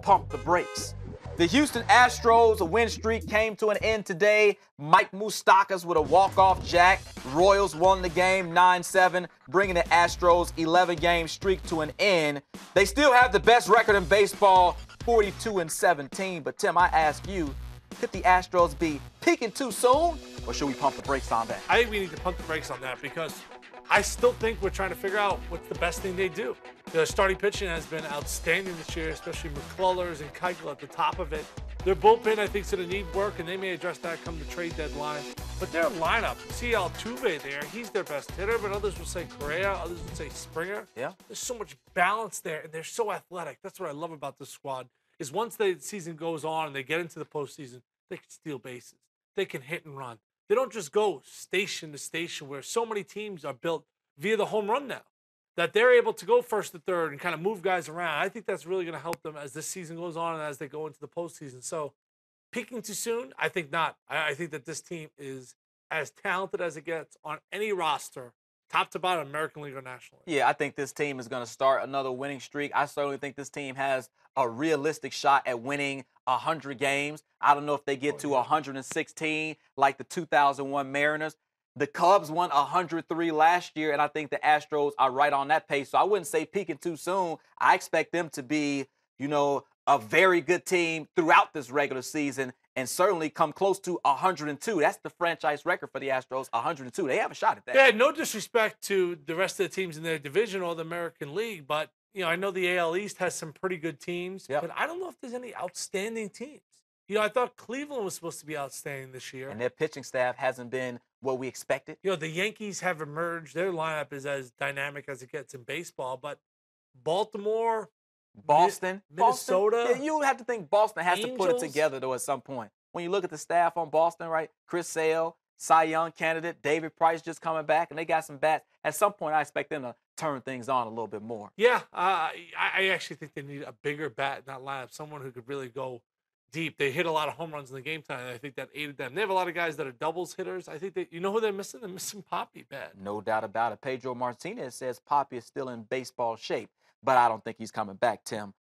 Pump the brakes. The Houston Astros win streak came to an end today. Mike Moustakas with a walk-off jack. Royals won the game 9-7, bringing the Astros 11-game streak to an end. They still have the best record in baseball, 42-17. But Tim, I ask you, could the Astros be peaking too soon, or should we pump the brakes on that? I think we need to pump the brakes on that because I still think we're trying to figure out what's the best thing they do. Their starting pitching has been outstanding this year, especially McCullers and Keuchel at the top of it. Their bullpen, I think, is going to need work, and they may address that come the trade deadline. But their lineup, see Altuve there, he's their best hitter, but others will say Correa, others will say Springer. Yeah. There's so much balance there, and they're so athletic. That's what I love about this squad, is once the season goes on and they get into the postseason, they can steal bases. They can hit and run. They don't just go station to station where so many teams are built via the home run now, that they're able to go first to third and kind of move guys around. I think that's really going to help them as this season goes on and as they go into the postseason. So, peaking too soon? I think not. I think that this team is as talented as it gets on any roster, top to bottom, American League or National League. Yeah, I think this team is going to start another winning streak. I certainly think this team has a realistic shot at winning 100 games. I don't know if they get to 116 like the 2001 Mariners. The Cubs won 103 last year, and I think the Astros are right on that pace. So I wouldn't say peaking too soon. I expect them to be, a very good team throughout this regular season and certainly come close to 102. That's the franchise record for the Astros, 102. They have a shot at that. Yeah, no disrespect to the rest of the teams in their division or the American League, but I know the AL East has some pretty good teams, Yep. but I don't know if there's any outstanding teams. I thought Cleveland was supposed to be outstanding this year. And their pitching staff hasn't been what we expected. The Yankees have emerged. Their lineup is as dynamic as it gets in baseball, but Baltimore, Boston, Minnesota. Yeah, you have to think Boston has to put it Angels. together, though, at some point. When you look at the staff on Boston, right? Chris Sale, Cy Young candidate, David Price just coming back, and they got some bats. At some point, I expect them to turn things on a little bit more. Yeah, I actually think they need a bigger bat in that lineup, someone who could really go deep. They hit a lot of home runs in the game time, and I think that aided them. They have a lot of guys that are doubles hitters. I think that, who they're missing? They're missing Poppy bad. No doubt about it. Pedro Martinez says Poppy is still in baseball shape, but I don't think he's coming back, Tim.